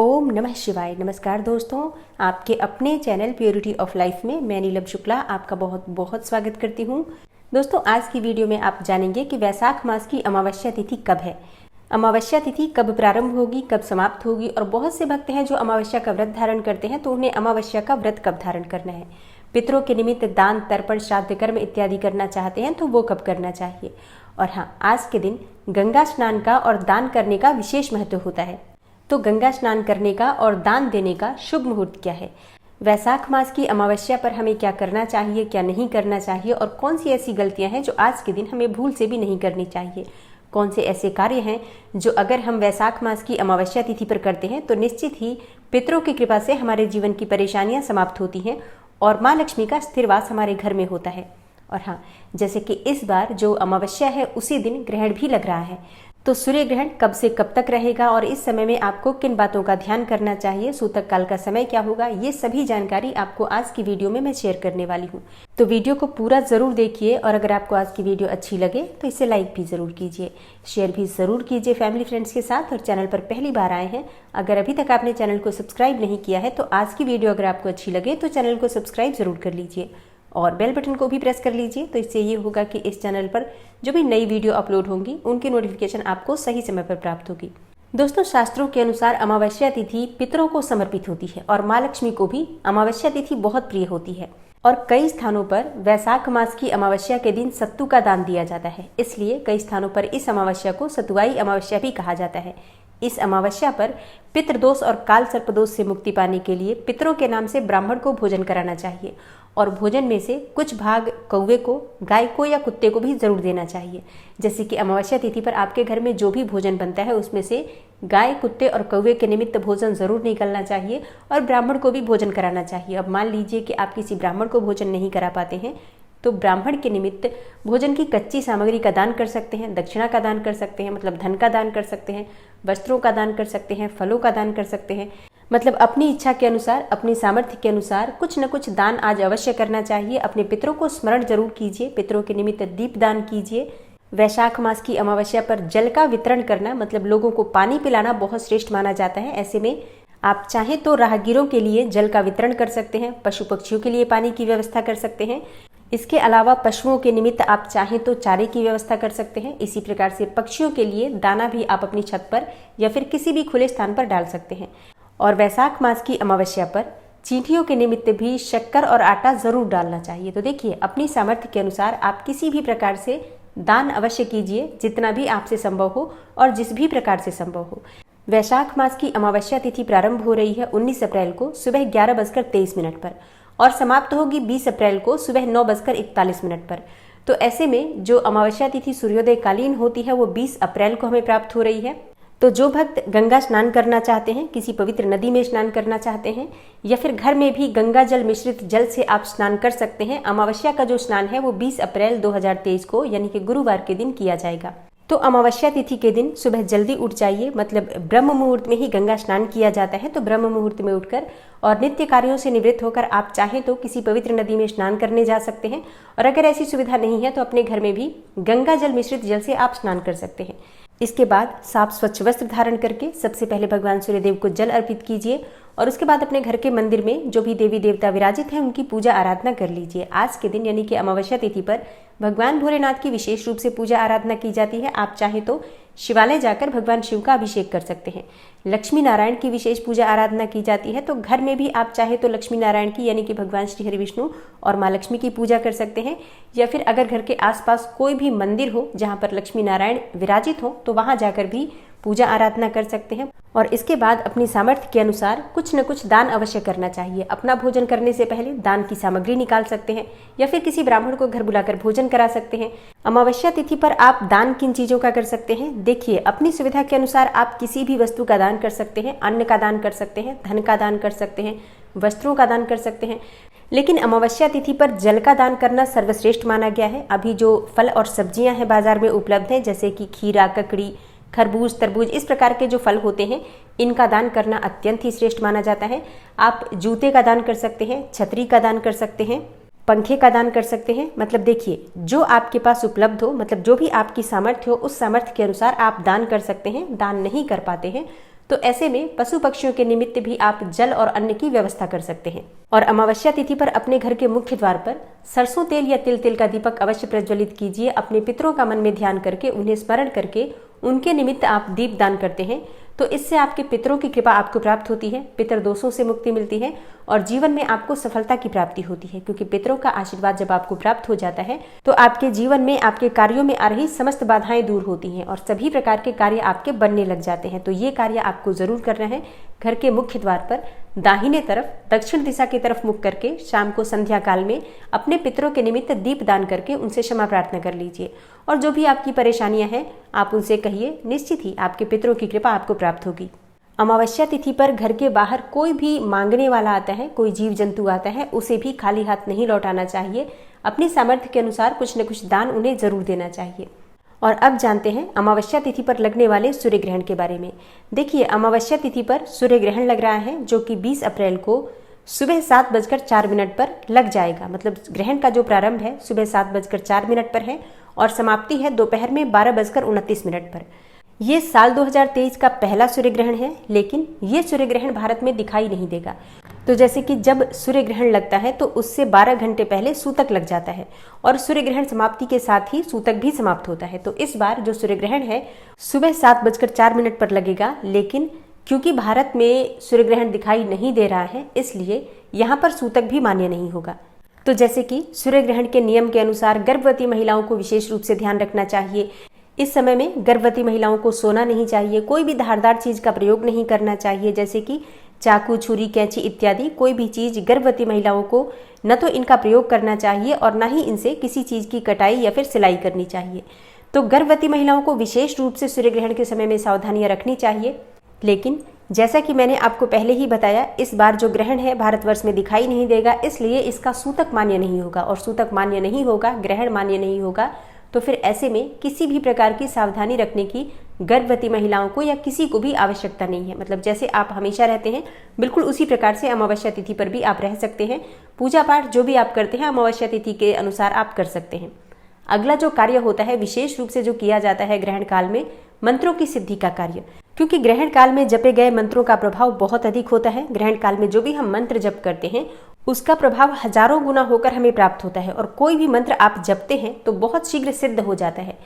ओम नमः शिवाय। नमस्कार दोस्तों, आपके अपने चैनल प्योरिटी ऑफ लाइफ में मैं नीलम शुक्ला आपका बहुत बहुत स्वागत करती हूँ। दोस्तों, आज की वीडियो में आप जानेंगे कि वैशाख मास की अमावस्या तिथि कब है, अमावस्या तिथि कब प्रारंभ होगी, कब समाप्त होगी, और बहुत से भक्त हैं जो अमावस्या का व्रत धारण करते हैं, तो उन्हें अमावस्या का व्रत कब धारण करना है। पितरों के निमित्त दान, तर्पण, श्राद्ध कर्म इत्यादि करना चाहते हैं तो वो कब करना चाहिए। और हाँ, आज के दिन गंगा स्नान का और दान करने का विशेष महत्व होता है। तो गंगा स्नान करने का और दान देने का शुभ मुहूर्त क्या है, वैशाख मास की अमावस्या पर हमें क्या करना चाहिए, क्या नहीं करना चाहिए, और कौन सी ऐसी गलतियां हैं जो आज के दिन हमें भूल से भी नहीं करनी चाहिए। कौन से ऐसे कार्य हैं जो अगर हम वैशाख मास की अमावस्या तिथि पर करते हैं तो निश्चित ही पितरों की कृपा से हमारे जीवन की परेशानियां समाप्त होती हैं और माँ लक्ष्मी का स्थिर वास हमारे घर में होता है। और हाँ, जैसे कि इस बार जो अमावस्या है उसी दिन ग्रहण भी लग रहा है, तो सूर्य ग्रहण कब से कब तक रहेगा और इस समय में आपको किन बातों का ध्यान करना चाहिए, सूतक काल का समय क्या होगा, ये सभी जानकारी आपको आज की वीडियो में मैं शेयर करने वाली हूँ। तो वीडियो को पूरा जरूर देखिए और अगर आपको आज की वीडियो अच्छी लगे तो इसे लाइक भी जरूर कीजिए, शेयर भी जरूर कीजिए फैमिली फ्रेंड्स के साथ। और चैनल पर पहली बार आए हैं, अगर अभी तक आपने चैनल को सब्सक्राइब नहीं किया है तो आज की वीडियो अगर आपको अच्छी लगे तो चैनल को सब्सक्राइब जरूर कर लीजिए और बेल बटन को भी प्रेस कर लीजिए। तो इससे ये होगा कि इस चैनल पर जो भी नई वीडियो अपलोड होंगी उनकी नोटिफिकेशन आपको सही समय पर प्राप्त होगी। दोस्तों, शास्त्रों के अनुसार अमावस्या तिथि पितरों को समर्पित होती है और माँ लक्ष्मी को भी अमावस्या तिथि बहुत प्रिय होती है और कई स्थानों पर वैशाख मास की अमावस्या के दिन सत्तू का दान दिया जाता है। इसलिए कई स्थानों पर इस अमावस्या को सतुआई अमावस्या भी कहा जाता है। इस अमावस्या पर पितृदोष और काल सर्पदोष से मुक्ति पाने के लिए पितरों के नाम से ब्राह्मण को भोजन कराना चाहिए और भोजन में से कुछ भाग कौवे को, गाय को या कुत्ते को भी जरूर देना चाहिए। जैसे कि अमावस्या तिथि पर आपके घर में जो भी भोजन बनता है उसमें से गाय, कुत्ते और कौवे के निमित्त भोजन जरूर निकलना चाहिए और ब्राह्मण को भी भोजन कराना चाहिए। अब मान लीजिए कि आप किसी ब्राह्मण को भोजन नहीं करा पाते हैं तो ब्राह्मण के निमित्त भोजन की कच्ची सामग्री का दान कर सकते हैं, दक्षिणा का दान कर सकते हैं, मतलब धन का दान कर सकते हैं, वस्त्रों का दान कर सकते हैं, फलों का दान कर सकते हैं। मतलब अपनी इच्छा के अनुसार, अपनी सामर्थ्य के अनुसार कुछ न कुछ दान आज अवश्य करना चाहिए। अपने पितरों को स्मरण जरूर कीजिए, पितरों के निमित्त दीप दान कीजिए। वैशाख मास की अमावस्या पर जल का वितरण करना, मतलब लोगों को पानी पिलाना बहुत श्रेष्ठ माना जाता है। ऐसे में आप चाहें तो राहगीरों के लिए जल का वितरण कर सकते हैं, पशु पक्षियों के लिए पानी की व्यवस्था कर सकते हैं। इसके अलावा पशुओं के निमित्त आप चाहें तो चारे की व्यवस्था कर सकते हैं। इसी प्रकार से पक्षियों के लिए दाना भी आप अपनी छत पर या फिर किसी भी खुले स्थान पर डाल सकते हैं। और वैशाख मास की अमावस्या पर चींटियों के निमित्त भी शक्कर और आटा जरूर डालना चाहिए। तो देखिए, अपनी सामर्थ्य के अनुसार आप किसी भी प्रकार से दान अवश्य कीजिए, जितना भी आपसे संभव हो और जिस भी प्रकार से संभव हो। वैशाख मास की अमावस्या तिथि प्रारंभ हो रही है 19 अप्रैल को सुबह 11:23 पर और समाप्त होगी 20 अप्रैल को सुबह 9:41 पर। तो ऐसे में जो अमावस्या तिथि सूर्योदय कालीन होती है वो 20 अप्रैल को हमें प्राप्त हो रही है। तो जो भक्त गंगा स्नान करना चाहते हैं, किसी पवित्र नदी में स्नान करना चाहते हैं या फिर घर में भी गंगा जल मिश्रित जल से आप स्नान कर सकते हैं। अमावस्या का जो स्नान है वो 20 अप्रैल 2023 को यानी कि गुरुवार के दिन किया जाएगा। तो अमावस्या तिथि के दिन सुबह जल्दी उठ जाइए, मतलब ब्रह्म मुहूर्त में ही गंगा स्नान किया जाता है। तो ब्रह्म मुहूर्त में उठकर और नित्य कार्यों से निवृत्त होकर आप चाहें तो किसी पवित्र नदी में स्नान करने जा सकते हैं और अगर ऐसी सुविधा नहीं है तो अपने घर में भी गंगा जल मिश्रित जल से आप स्नान कर सकते हैं। इसके बाद साफ स्वच्छ वस्त्र धारण करके सबसे पहले भगवान सूर्यदेव को जल अर्पित कीजिए और उसके बाद अपने घर के मंदिर में जो भी देवी देवता विराजित हैं उनकी पूजा आराधना कर लीजिए। आज के दिन यानी कि अमावस्या तिथि पर भगवान भोलेनाथ की विशेष रूप से पूजा आराधना की जाती है। आप चाहे तो शिवालय जाकर भगवान शिव का अभिषेक कर सकते हैं। लक्ष्मी नारायण की विशेष पूजा आराधना की जाती है, तो घर में भी आप चाहे तो लक्ष्मी नारायण की यानी कि भगवान श्री हरि विष्णु और माँ लक्ष्मी की पूजा कर सकते हैं। या फिर अगर घर के आसपास कोई भी मंदिर हो जहाँ पर लक्ष्मी नारायण विराजित हो तो वहाँ जाकर भी पूजा आराधना कर सकते हैं। और इसके बाद अपनी सामर्थ्य के अनुसार कुछ न कुछ दान अवश्य करना चाहिए। अपना भोजन करने से पहले दान की सामग्री निकाल सकते हैं या फिर किसी ब्राह्मण को घर बुलाकर भोजन करा सकते हैं। अमावस्या तिथि पर आप दान किन चीजों का कर सकते हैं, देखिए, अपनी सुविधा के अनुसार आप किसी भी वस्तु का दान कर सकते हैं, अन्न का दान कर सकते हैं, धन का दान कर सकते हैं, वस्त्रों का दान कर सकते हैं। लेकिन अमावस्या तिथि पर जल का दान करना सर्वश्रेष्ठ माना गया है। अभी जो फल और सब्जियां हैं बाजार में उपलब्ध हैं, जैसे कि खीरा, ककड़ी, खरबूज, तरबूज, इस प्रकार के जो फल होते हैं इनका दान करना अत्यंत ही श्रेष्ठ माना जाता है। आप जूते का दान कर सकते हैं, छतरी का दान कर सकते हैं, पंखे का दान कर सकते हैं। मतलब देखिए, जो आपके पास उपलब्ध हो, मतलब जो भी आपकी सामर्थ्य हो उस सामर्थ्य के अनुसार आप दान कर सकते हैं। दान नहीं कर पाते हैं तो ऐसे में पशु पक्षियों के निमित्त भी आप जल और अन्न की व्यवस्था कर सकते हैं। और अमावस्या तिथि पर अपने घर के मुख्य द्वार पर सरसों तेल या तिल का दीपक अवश्य प्रज्वलित कीजिए। अपने पितरों का मन में ध्यान करके उन्हें स्मरण करके उनके निमित्त आप दीप दान करते हैं तो इससे आपके पितरों की कृपा आपको प्राप्त होती है, पितर दोषों से मुक्ति मिलती है और जीवन में आपको सफलता की प्राप्ति होती है। क्योंकि पितरों का आशीर्वाद जब आपको प्राप्त हो जाता है तो आपके जीवन में आपके कार्यों में आ रही समस्त बाधाएं दूर होती हैं और सभी प्रकार के कार्य आपके बनने लग जाते हैं। तो ये कार्य आपको जरूर करना है। घर के मुख्य द्वार पर दाहिने तरफ दक्षिण दिशा की तरफ मुख करके शाम को संध्या काल में अपने पितरों के निमित्त दीप दान करके उनसे क्षमा प्रार्थना कर लीजिए। और जो भी आपकी परेशानियां हैं आप उनसे कहिए, निश्चित ही आपके पितरों की कृपा आपको प्राप्त होगी। अमावस्या तिथि पर घर के बाहर कोई भी मांगने वाला आता है, कोई जीव जंतु आता है, उसे भी खाली हाथ नहीं लौटाना चाहिए। अपनी सामर्थ्य के अनुसार कुछ न कुछ दान उन्हें जरूर देना चाहिए। और अब जानते हैं अमावस्या तिथि पर लगने वाले सूर्य ग्रहण के बारे में। देखिए, अमावस्या तिथि पर सूर्य ग्रहण लग रहा है जो कि 20 अप्रैल को सुबह 7:04 पर लग जाएगा। मतलब ग्रहण का जो प्रारंभ है सुबह 7:04 पर है और समाप्ति है दोपहर में 12:29 पर। ये साल 2023 का पहला सूर्य ग्रहण है, लेकिन ये सूर्य ग्रहण भारत में दिखाई नहीं देगा। तो जैसे कि जब सूर्य ग्रहण लगता है तो उससे 12 घंटे पहले सूतक लग जाता है और सूर्य ग्रहण समाप्ति के साथ ही सूतक भी समाप्त होता है। तो इस बार जो सूर्य ग्रहण है सुबह 7:04 पर लगेगा, लेकिन क्योंकि भारत में सूर्य ग्रहण दिखाई नहीं दे रहा है इसलिए यहाँ पर सूतक भी मान्य नहीं होगा। तो जैसे कि सूर्य ग्रहण के नियम के अनुसार गर्भवती महिलाओं को विशेष रूप से ध्यान रखना चाहिए। इस समय में गर्भवती महिलाओं को सोना नहीं चाहिए, कोई भी धारदार चीज का प्रयोग नहीं करना चाहिए, जैसे कि चाकू, छुरी, कैंची इत्यादि कोई भी चीज गर्भवती महिलाओं को न तो इनका प्रयोग करना चाहिए और न ही इनसे किसी चीज की कटाई या फिर सिलाई करनी चाहिए। तो गर्भवती महिलाओं को विशेष रूप से सूर्य ग्रहण के समय में सावधानियां रखनी चाहिए। लेकिन जैसा कि मैंने आपको पहले ही बताया, इस बार जो ग्रहण है भारतवर्ष में दिखाई नहीं देगा, इसलिए इसका सूतक मान्य नहीं होगा और सूतक मान्य नहीं होगा, ग्रहण मान्य नहीं होगा। तो फिर ऐसे में किसी भी प्रकार की सावधानी रखने की गर्भवती महिलाओं को या किसी को भी आवश्यकता नहीं है। मतलब जैसे आप हमेशा रहते हैं बिल्कुल उसी प्रकार से अमावस्या तिथि पर भी आप रह सकते हैं। पूजा पाठ जो भी आप करते हैं अमावस्या तिथि के अनुसार आप कर सकते हैं। अगला जो कार्य होता है विशेष रूप से जो किया जाता है ग्रहण काल में, मंत्रों की सिद्धि का कार्य। क्योंकि ग्रहण काल में जपे गए मंत्रों का प्रभाव बहुत अधिक होता है। ग्रहण काल में जो भी हम मंत्र जप करते हैं उसका प्रभाव हजारों गुना होकर हमें प्राप्त होता है और कोई भी मंत्र आप जपते हैं तो बहुत शीघ्र सिद्ध हो जाता है।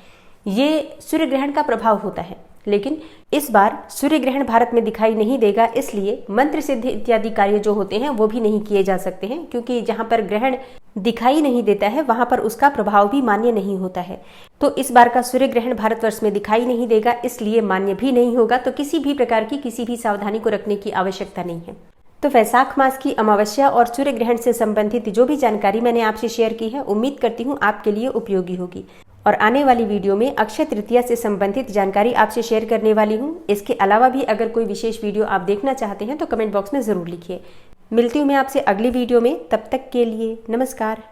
ये सूर्य ग्रहण का प्रभाव होता है। लेकिन इस बार सूर्य ग्रहण भारत में दिखाई नहीं देगा, इसलिए मंत्र सिद्धि इत्यादि कार्य जो होते हैं वो भी नहीं किए जा सकते हैं। क्योंकि जहां पर ग्रहण दिखाई नहीं देता है वहां पर उसका प्रभाव भी मान्य नहीं होता है। तो इस बार का सूर्य ग्रहण भारतवर्ष में दिखाई नहीं देगा, इसलिए मान्य भी नहीं होगा। तो किसी भी प्रकार की किसी भी सावधानी को रखने की आवश्यकता नहीं है। तो वैशाख मास की अमावस्या और सूर्य ग्रहण से संबंधित जो भी जानकारी मैंने आपसे शेयर की है, उम्मीद करती हूँ आपके लिए उपयोगी होगी। और आने वाली वीडियो में अक्षय तृतीया से संबंधित जानकारी आपसे शेयर करने वाली हूँ। इसके अलावा भी अगर कोई विशेष वीडियो आप देखना चाहते हैं तो कमेंट बॉक्स में जरूर लिखिए। मिलती हूँ मैं आपसे अगली वीडियो में, तब तक के लिए नमस्कार।